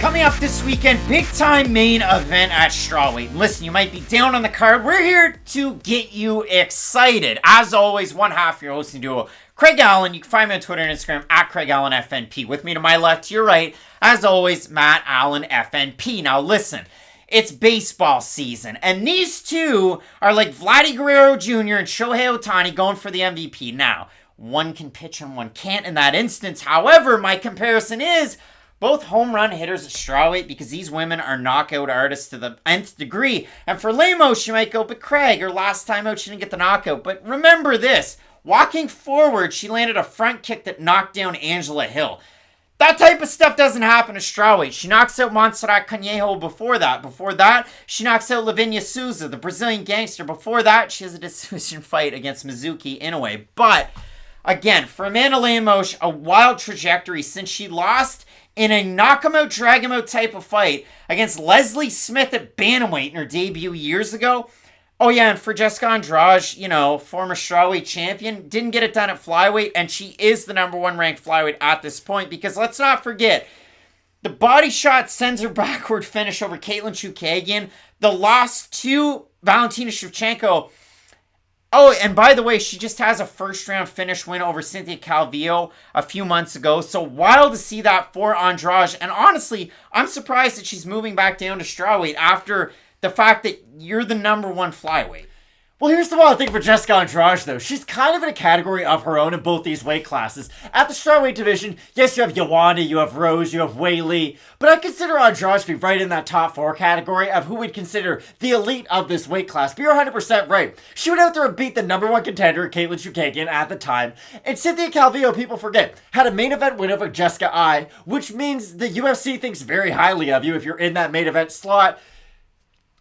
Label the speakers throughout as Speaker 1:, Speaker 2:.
Speaker 1: Coming up this weekend, big time main event at strawweight. And listen, you might be down on the card. We're here to get you excited. As always, one half your hosting duo, Craig Allen. You can find me on Twitter and Instagram at Craig Allen FNP. With me to my left, to your right, as always, Matt Allen FNP. Now listen, it's baseball season, and these two are like Vladdy Guerrero Jr. and Shohei Ohtani going for the MVP. Now, one can pitch and one can't in that instance. However, my comparison is both home run hitters at strawweight because these women are knockout artists to the nth degree. And for Lemos, you might go, but Craig, her last time out, she didn't get the knockout. But remember this, walking forward, she landed a front kick that knocked down Angela Hill. That type of stuff doesn't happen at strawweight. She knocks out Montserrat Conejo before that. Before that, she knocks out Lavinia Souza, the Brazilian gangster. Before that, she has a decision fight against Mizuki Inoue. But again, for Amanda Lemos, a wild trajectory since she lost in a knock-em-out, drag-em-out type of fight against Leslie Smith at bantamweight in her debut years ago. Oh yeah, and for Jessica Andrade, former strawweight champion, didn't get it done at flyweight, and she is the number one ranked flyweight at this point, because let's not forget, the body shot sends her backward finish over Katlyn Chookagian, the loss to Valentina Shevchenko. Oh, and by the way, she just has a first-round finish win over Cynthia Calvillo a few months ago. So wild to see that for Andrade. And honestly, I'm surprised that she's moving back down to strawweight after the fact that you're the number one flyweight.
Speaker 2: Well, here's the wild thing for Jessica Andrade, though. She's kind of in a category of her own in both these weight classes. At the strawweight division, yes, you have Joanna, you have Rose, you have Weili, but I consider Andrade to be right in that top four category of who we'd consider the elite of this weight class. But you're 100% right. She went out there and beat the number one contender, Katlyn Chookagian, at the time. And Cynthia Calvillo, people forget, had a main event win over Jessica Ai, which means the UFC thinks very highly of you if you're in that main event slot.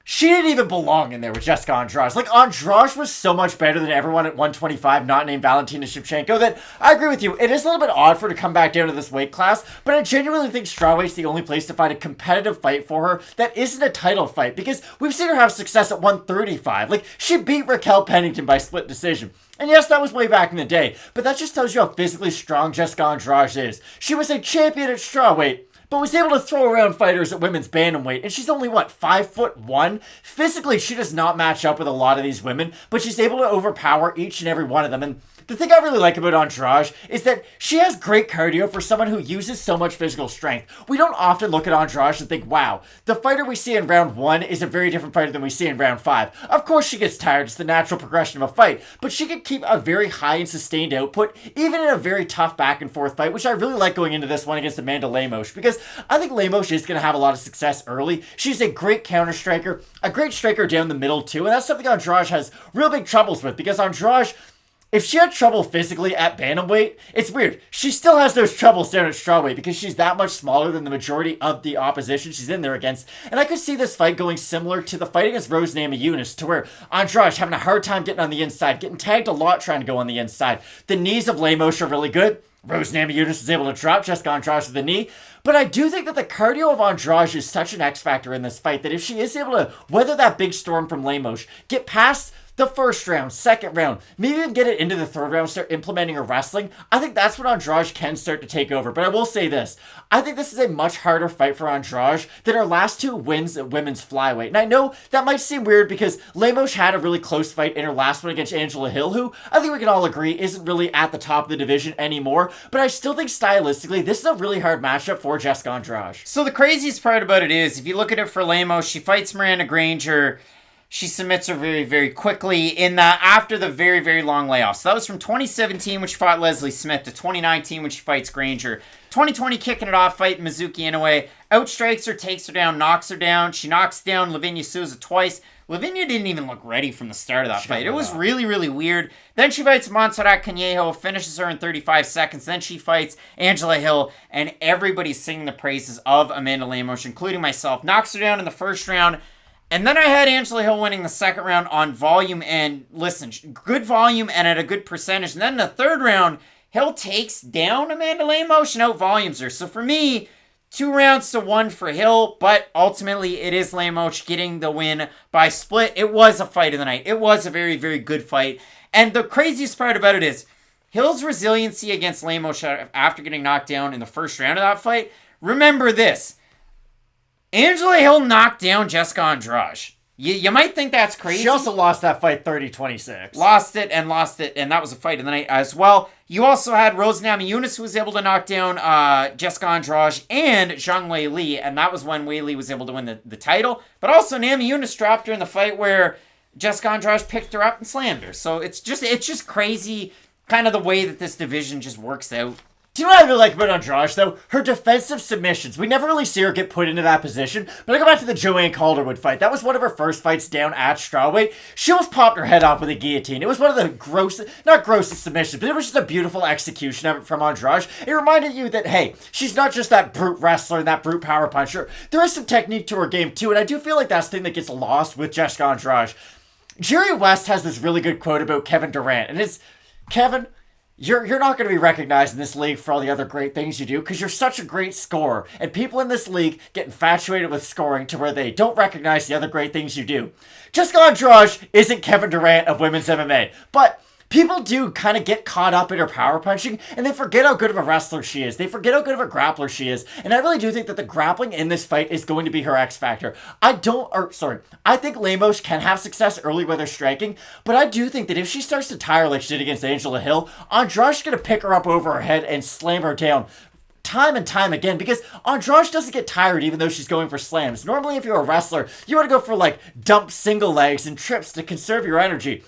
Speaker 2: She didn't even belong in there with Jessica Andrade. Like, Andrade was so much better than everyone at 125, not named Valentina Shevchenko, that I agree with you. It is a little bit odd for her to come back down to this weight class, but I genuinely think strawweight's the only place to find a competitive fight for her that isn't a title fight, because we've seen her have success at 135. Like, she beat Raquel Pennington by split decision. And yes, that was way back in the day, but that just tells you how physically strong Jessica Andrade is. She was a champion at strawweight, but was able to throw around fighters at women's bantamweight, and she's only, 5'1"? Physically, she does not match up with a lot of these women, but she's able to overpower each and every one of them, and the thing I really like about Andrade is that she has great cardio for someone who uses so much physical strength. We don't often look at Andrade and think, wow, the fighter we see in round 1 is a very different fighter than we see in round 5. Of course she gets tired, it's the natural progression of a fight, but she can keep a very high and sustained output, even in a very tough back and forth fight, which I really like going into this one against Amanda Lemos, because I think Lemos is going to have a lot of success early. She's a great counter striker, a great striker down the middle too, and that's something Andrade has real big troubles with, because Andrade, if she had trouble physically at bantamweight, it's weird. She still has those troubles down at strawweight because she's that much smaller than the majority of the opposition she's in there against. And I could see this fight going similar to the fight against Rose Namajunas, to where Andrade having a hard time getting on the inside, getting tagged a lot trying to go on the inside. The knees of Lemos are really good. Rose Namajunas is able to drop Jessica Andrade with the knee. But I do think that the cardio of Andrade is such an X factor in this fight that if she is able to weather that big storm from Lemos, get past the first round, second round, maybe even get it into the third round, start implementing her wrestling, I think that's when Andrade can start to take over. But I will say this, I think this is a much harder fight for Andrade than her last two wins at women's flyweight. And I know that might seem weird because Lemos had a really close fight in her last one against Angela Hill, who I think we can all agree isn't really at the top of the division anymore. But I still think stylistically, this is a really hard matchup for Jessica Andrade.
Speaker 1: So the craziest part about it is, if you look at it for Lemos, she fights Miranda Granger. She submits her very, very quickly in that after the very, very long layoff. So that was from 2017 when she fought Leslie Smith to 2019 when she fights Granger. 2020 kicking it off, fighting Mizuki Inoue. Outstrikes her, takes her down, knocks her down. She knocks down Lavinia Souza twice. Lavinia didn't even look ready from the start of that fight. It was really, really weird. Then she fights Montserrat Conejo, finishes her in 35 seconds. Then she fights Angela Hill, and everybody's singing the praises of Amanda Lemos, including myself. Knocks her down in the first round. And then I had Angela Hill winning the second round on volume and, listen, good volume and at a good percentage. And then in the third round, Hill takes down Amanda Lemos and out-volumes her. So for me, 2-1 for Hill, but ultimately it is Lemos getting the win by split. It was a fight of the night. It was a very, very good fight. And the craziest part about it is Hill's resiliency against Lemos after getting knocked down in the first round of that fight. Remember this. Angela Hill knocked down Jessica Andrade. You might think that's crazy.
Speaker 2: She also lost that fight 30-26.
Speaker 1: Lost it, and that was a fight of the night as well. You also had Rosa Namajunas, who was able to knock down Jessica Andrade and Zhang Weili, and that was when Weili was able to win the title. But also Namajunas dropped her in the fight where Jessica Andrade picked her up and slammed her. So it's just crazy, kind of the way that this division just works out.
Speaker 2: Do you know what I really like about Andrade, though? Her defensive submissions. We never really see her get put into that position. But I go back to the Joanne Calderwood fight. That was one of her first fights down at strawweight. She almost popped her head off with a guillotine. It was one of the not grossest submissions, but it was just a beautiful execution of it from Andrade. It reminded you that, hey, she's not just that brute wrestler and that brute power puncher. There is some technique to her game, too. And I do feel like that's the thing that gets lost with Jessica Andrade. Jerry West has this really good quote about Kevin Durant. And it's, Kevin, You're not going to be recognized in this league for all the other great things you do because you're such a great scorer. And people in this league get infatuated with scoring to where they don't recognize the other great things you do. Jessica Andrade isn't Kevin Durant of women's MMA. But people do kind of get caught up in her power punching and they forget how good of a wrestler she is. They forget how good of a grappler she is. And I really do think that the grappling in this fight is going to be her X factor. I think Lemos can have success early with her striking, but I do think that if she starts to tire like she did against Angela Hill, Andrade's going to pick her up over her head and slam her down time and time again, because Andrade doesn't get tired even though she's going for slams. Normally, if you're a wrestler, you want to go for like dump single legs and trips to conserve your energy.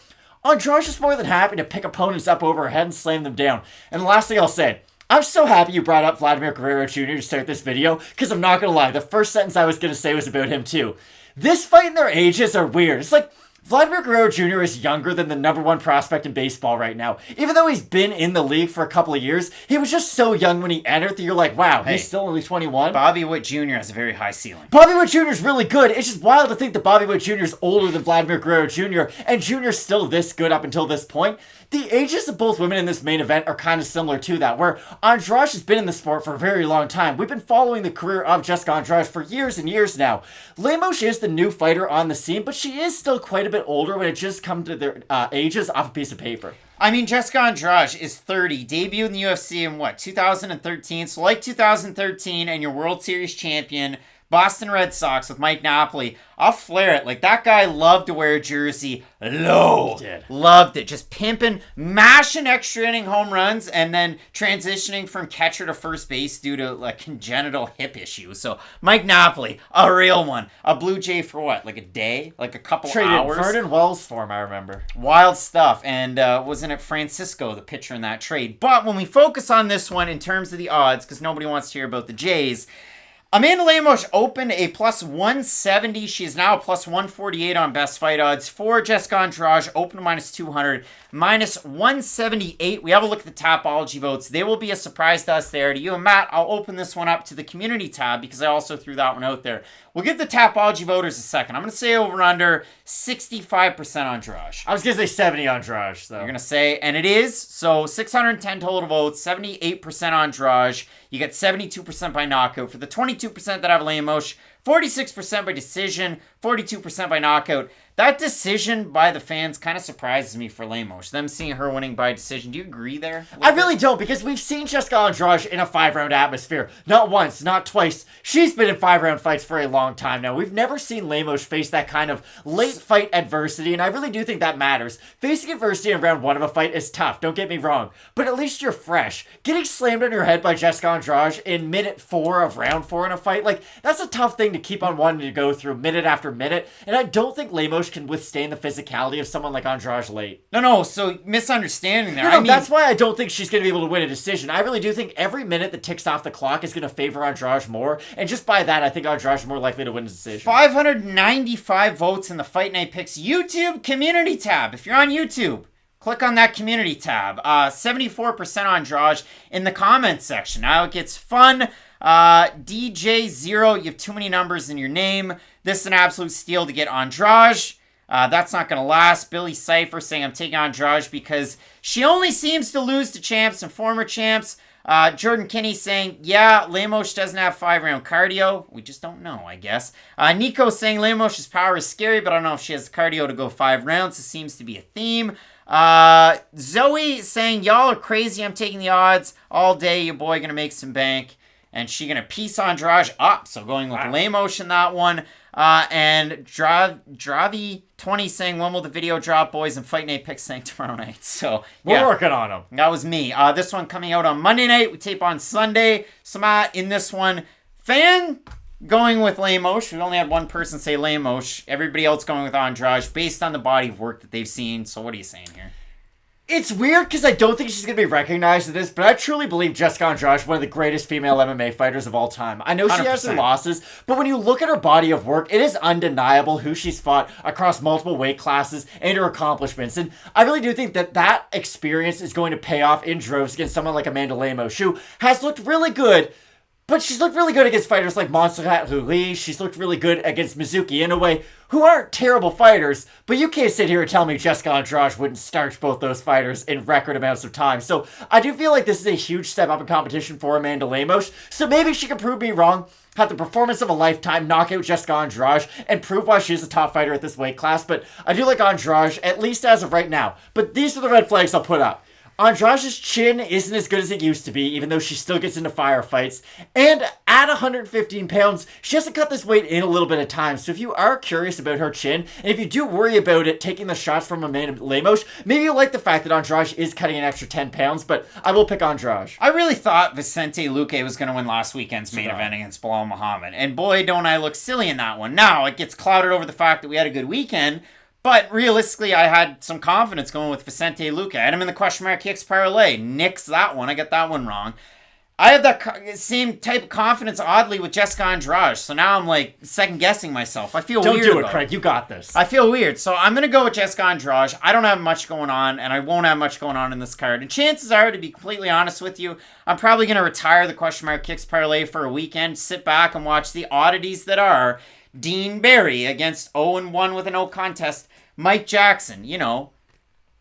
Speaker 2: Andrade is more than happy to pick opponents up over her head and slam them down. And the last thing I'll say, I'm so happy you brought up Vladimir Guerrero Jr. to start this video, because I'm not going to lie, the first sentence I was going to say was about him too. This fight and their ages are weird. It's like, Vladimir Guerrero Jr. is younger than the number one prospect in baseball right now. Even though he's been in the league for a couple of years, he was just so young when he entered that you're like, wow, he's still only 21.
Speaker 1: Bobby Witt Jr. has a very high ceiling.
Speaker 2: Bobby Witt Jr. is really good. It's just wild to think that Bobby Witt Jr. is older than Vladimir Guerrero Jr. and Jr. is still this good up until this point. The ages of both women in this main event are kind of similar to that, where Andrade has been in the sport for a very long time. We've been following the career of Jessica Andrade for years and years now. Lemos is the new fighter on the scene, but she is still quite a bit older when it just comes to their ages off a piece of paper.
Speaker 1: I mean, Jessica Andrade is 30, debuted in the UFC in 2013, so like 2013 and your World Series champion, Boston Red Sox with Mike Napoli. I'll flare it. Like, that guy loved to wear a jersey low. He did. Loved it. Just pimping, mashing extra inning home runs, and then transitioning from catcher to first base due to like congenital hip issues. So, Mike Napoli, a real one. A Blue Jay for what? Like a day? Like a couple hours?
Speaker 2: Traded Vernon Wells for him, I remember.
Speaker 1: Wild stuff. And wasn't it Francisco, the pitcher in that trade? But when we focus on this one in terms of the odds, because nobody wants to hear about the Jays, Amanda Lemos opened a plus 170. She is now a plus 148 on best fight odds. For Jessica Andrade, open to minus 200, minus 178. We have a look at the Tapology votes. They will be a surprise to us there. To you and Matt, I'll open this one up to the community tab because I also threw that one out there. We'll give the Tapology voters a second. I'm going to say over under 65% Andrade.
Speaker 2: I was going to say 70 Andrade, though.
Speaker 1: You're going to say, and it is. So 610 total votes, 78% Andrade. You get 72% by knockout. For the 22% that have Lemos, 46% by decision, 42% by knockout. That decision by the fans kind of surprises me for Lemos. Them seeing her winning by decision. Do you agree there?
Speaker 2: I really don't, because we've seen Jessica Andrade in a 5-round atmosphere. Not once, not twice. She's been in 5-round fights for a long time now. We've never seen Lemos face that kind of late fight adversity, and I really do think that matters. Facing adversity in round 1 of a fight is tough, don't get me wrong, but at least you're fresh. Getting slammed on your head by Jessica Andrade in minute 4 of round 4 in a fight, like, that's a tough thing to keep on wanting to go through minute after minute, and I don't think Lemos can withstand the physicality of someone like Andrade late.
Speaker 1: No, so misunderstanding there.
Speaker 2: No, that's why I don't think she's going to be able to win a decision. I really do think every minute that ticks off the clock is going to favor Andrade more, and just by that, I think Andrade is more likely to win a decision.
Speaker 1: 595 votes in the Fight Night Picks YouTube community tab. If you're on YouTube, click on that community tab. 74% Andrade in the comments section. Now it gets fun. DJ0, you have too many numbers in your name. This is an absolute steal to get Andrade. That's not going to last. Billy Cipher saying I'm taking Andrade because she only seems to lose to champs and former champs. Jordan Kinney saying, yeah, Lemos doesn't have 5-round cardio. We just don't know, I guess. Nico saying Lemos' power is scary, but I don't know if she has the cardio to go 5 rounds. This seems to be a theme. Zoe saying, y'all are crazy. I'm taking the odds all day. Your boy going to make some bank. and she's going to piece Andrade up. So going with Lemos in that one. And Dravi20 saying, when will the video drop, boys? And Fight Night Picks saying tomorrow night. So
Speaker 2: we're working on them.
Speaker 1: That was me. This one coming out on Monday night. We tape on Sunday. So Matt, in this one, fan going with Lemos. We only had one person say Lemos. Everybody else going with Andrade based on the body of work that they've seen. So what are you saying here?
Speaker 2: It's weird because I don't think she's going to be recognized at this, but I truly believe Jessica Andrade is one of the greatest female MMA fighters of all time. I know she
Speaker 1: 100%.
Speaker 2: has some losses, but when you look at her body of work, it is undeniable who she's fought across multiple weight classes and her accomplishments. And I really do think that experience is going to pay off in droves against someone like Amanda Lemos, who has looked really good. But she's looked really good against fighters like Montserrat Roulis. She's looked really good against Mizuki Inoue, who aren't terrible fighters. But you can't sit here and tell me Jessica Andrade wouldn't starch both those fighters in record amounts of time. So I do feel like this is a huge step up in competition for Amanda Lemos. So maybe she can prove me wrong, have the performance of a lifetime, knock out Jessica Andrade, and prove why she's a top fighter at this weight class. But I do like Andrade, at least as of right now. But these are the red flags I'll put up. Andrade's chin isn't as good as it used to be, even though she still gets into firefights. And at 115 pounds, she hasn't cut this weight in a little bit of time. So if you are curious about her chin, and if you do worry about it taking the shots from Amanda Lemos, maybe you like the fact that Andrade is cutting an extra 10 pounds, but I will pick Andrade.
Speaker 1: I really thought Vicente Luque was going to win last weekend's main event against Bilal Muhammad. And boy, don't I look silly in that one. Now, it gets clouded over the fact that we had a good weekend. But realistically, I had some confidence going with Vicente Luque. I had him in the question mark kicks parlay. Nix that one. I got that one wrong. I have that same type of confidence, oddly, with Jessica Andrade. So now I'm like second-guessing myself. I feel weird.
Speaker 2: Don't do it, Craig. You got this.
Speaker 1: I feel weird. So I'm going to go with Jessica Andrade. I don't have much going on, and I won't have much going on in this card. And chances are, to be completely honest with you, I'm probably going to retire the question mark kicks parlay for a weekend, sit back and watch the oddities that are Dean Barry against 0-1 with a no contest Mike Jackson, you know,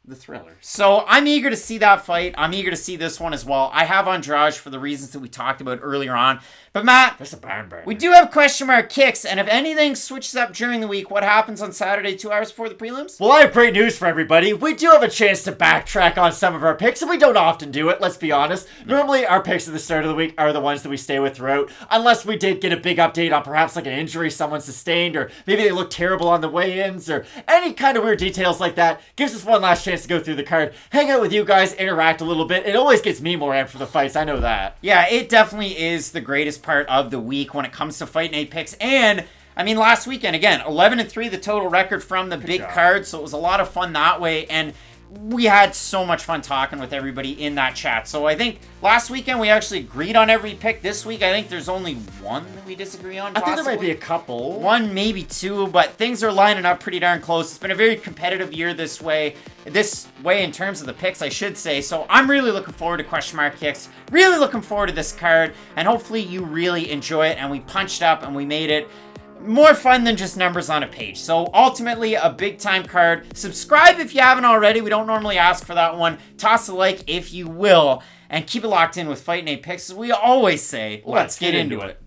Speaker 1: the thriller. So I'm eager to see that fight. I'm eager to see this one as well. I have Andrade for the reasons that we talked about earlier on. But Matt,
Speaker 2: that's a barn burner.
Speaker 1: We do have question mark kicks, and if anything switches up during the week, what happens on Saturday 2 hours before the prelims?
Speaker 2: Well, I have great news for everybody. We do have a chance to backtrack on some of our picks, and we don't often do it, let's be honest. Normally, our picks at the start of the week are the ones that we stay with throughout, unless we did get a big update on perhaps like an injury someone sustained, or maybe they look terrible on the weigh-ins, or any kind of weird details like that. Gives us one last chance to go through the card, hang out with you guys, interact a little bit. It always gets me more amped for the fights, I know that.
Speaker 1: Yeah, it definitely is the greatest part of the week when it comes to Fight Night Picks. And I mean, last weekend, again, 11-3 the total record from the big card, so it was a lot of fun that way. And we had so much fun talking with everybody in that chat. So I think last weekend we actually agreed on every pick. This week I think there's only one that we disagree on.
Speaker 2: I think there might be a couple.
Speaker 1: One, maybe two, but things are lining up pretty darn close. It's been a very competitive year this way in terms of the picks, I should say. So I'm really looking forward to question mark kicks. Really looking forward to this card, and hopefully you really enjoy it and we punched up and we made it more fun than just numbers on a page. So ultimately, a big time card. Subscribe if you haven't already. We don't normally ask for that one. Toss a like if you will. And keep it locked in with Fight Night Picks. As we always say, let's get into it.